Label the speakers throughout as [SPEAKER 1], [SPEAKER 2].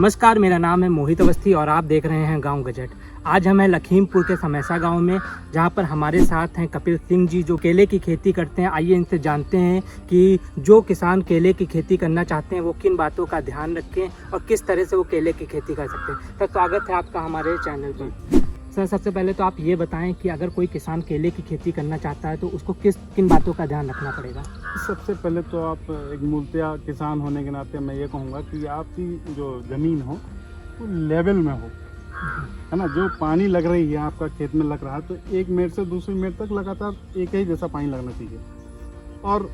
[SPEAKER 1] नमस्कार, मेरा नाम है मोहित अवस्थी और आप देख रहे हैं गांव गजट। आज हम हैं लखीमपुर के समैसा गांव में, जहां पर हमारे साथ हैं कपिल सिंह जी, जो केले की खेती करते हैं। आइए इनसे जानते हैं कि जो किसान केले की खेती करना चाहते हैं वो किन बातों का ध्यान रखें और किस तरह से वो केले की खेती कर सकते हैं। सर, स्वागत है आपका हमारे चैनल पर। सर, सबसे पहले तो आप ये बताएं कि अगर कोई किसान केले की खेती करना चाहता है तो उसको किन बातों का ध्यान रखना पड़ेगा।
[SPEAKER 2] सबसे पहले तो आप एक मूलतया किसान होने के नाते मैं ये कहूँगा कि आपकी जो ज़मीन हो वो लेवल में हो, है ना। जो पानी लग रही है आपका खेत में लग रहा है तो 1 मिनट से दूसरी मिनट तक लगातार एक ही जैसा पानी लगना चाहिए। और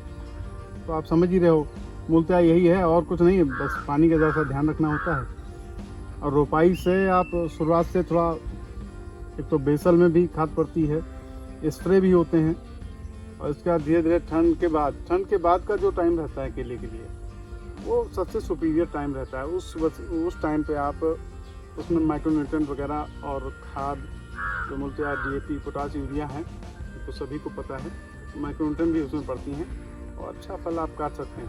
[SPEAKER 2] तो आप समझ ही रहे हो, मूलतया यही है और कुछ नहीं है, बस पानी का जैसा ध्यान रखना होता है। और रोपाई से आप शुरुआत से थोड़ा, एक तो बेसल में भी खाद पड़ती है, स्प्रे भी होते हैं, और इसके बाद धीरे धीरे ठंड के बाद का जो टाइम रहता है केले के लिए वो सबसे सुपीरियर टाइम रहता है। उस टाइम पे आप उसमें माइक्रोन्यूट्रिएंट वगैरह और खाद जो मूलतः DAP, पोटाश, यूरिया है, तो सभी को पता है, माइक्रोन्यूट्रिएंट भी उसमें पड़ती हैं और अच्छा फल आप काट सकते हैं।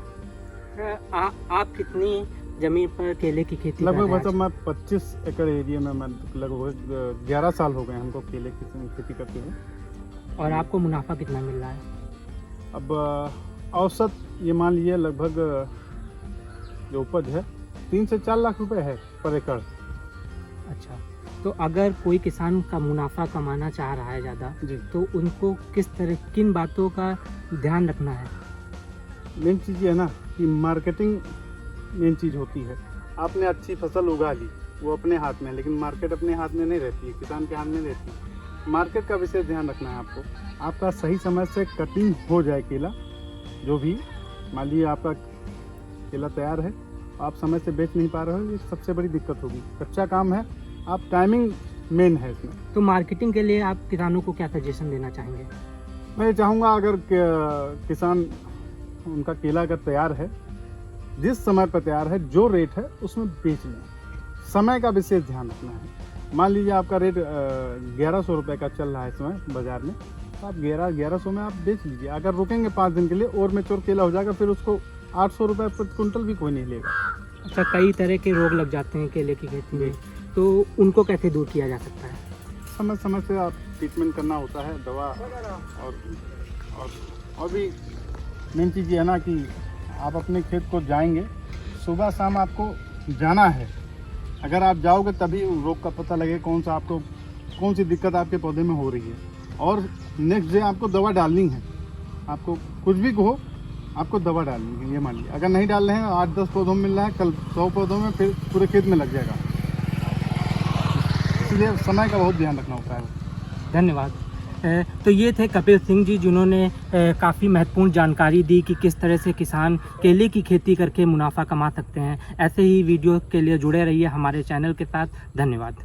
[SPEAKER 1] आप कितनी जमीन पर केले की खेती
[SPEAKER 2] लगभग मतलब मैं 25 एकड़ एरिया में, मैं लगभग 11 साल हो गए हमको केले की खेती करते हुए।
[SPEAKER 1] और आपको मुनाफा कितना मिल रहा है?
[SPEAKER 2] अब औसत ये मान लीजिए लगभग जो उपज है 3 से 4 लाख रुपए है पर एकड़।
[SPEAKER 1] अच्छा, तो अगर कोई किसान का मुनाफा कमाना चाह रहा है ज़्यादा
[SPEAKER 2] जी,
[SPEAKER 1] तो उनको किन बातों का ध्यान रखना है?
[SPEAKER 2] मेन चीज़ ये है ना कि मार्केटिंग मेन चीज़ होती है। आपने अच्छी फसल उगा ली, वो अपने हाथ में है, लेकिन मार्केट अपने हाथ में नहीं रहती है, किसान के हाथ में रहती है। मार्केट का विशेष ध्यान रखना है आपको। आपका सही समय से कटिंग हो जाए केला, जो भी मान लीजिए आपका केला तैयार है, आप समय से बेच नहीं पा रहे हो, ये सबसे बड़ी दिक्कत होगी। कच्चा काम है, आप टाइमिंग मेन है इसमें।
[SPEAKER 1] तो मार्केटिंग के लिए आप किसानों को क्या सजेशन देना चाहेंगे?
[SPEAKER 2] मैं चाहूँगा अगर किसान उनका केला अगर तैयार है, जिस समय पर तैयार है, जो रेट है उसमें बेच लें। समय का विशेष ध्यान रखना है। मान लीजिए आपका रेट 1100 रुपये का चल रहा है इस समय बाज़ार में, तो आप 1100 में आप बेच लीजिए। अगर रुकेंगे 5 दिन के लिए और मैच्योर केला हो जाएगा, फिर उसको 800 रुपये प्रति कुंटल भी कोई नहीं लेगा।
[SPEAKER 1] अच्छा, कई तरह के रोग लग जाते हैं केले की खेती में, तो उनको कैसे दूर किया जा सकता है?
[SPEAKER 2] समय समय से आप ट्रीटमेंट करना होता है, दवा और भी मेन चीज़ ये है ना कि आप अपने खेत को जाएंगे, सुबह शाम आपको जाना है। अगर आप जाओगे तभी रोग का पता लगे, कौन सी दिक्कत आपके पौधे में हो रही है, और नेक्स्ट डे आपको दवा डालनी है। आपको कुछ भी हो, आपको दवा डालनी है। ये मान लीजिए अगर नहीं डाल रहे हैं, 8-10 पौधों में मिल रहा है, कल 100 पौधों में, फिर पूरे खेत में लग जाएगा। इसलिए समय का बहुत ध्यान रखना होता है।
[SPEAKER 1] धन्यवाद। तो ये थे कपिल सिंह जी, जिन्होंने काफ़ी महत्वपूर्ण जानकारी दी कि किस तरह से किसान केले की खेती करके मुनाफा कमा सकते हैं। ऐसे ही वीडियो के लिए जुड़े रहिए हमारे चैनल के साथ। धन्यवाद।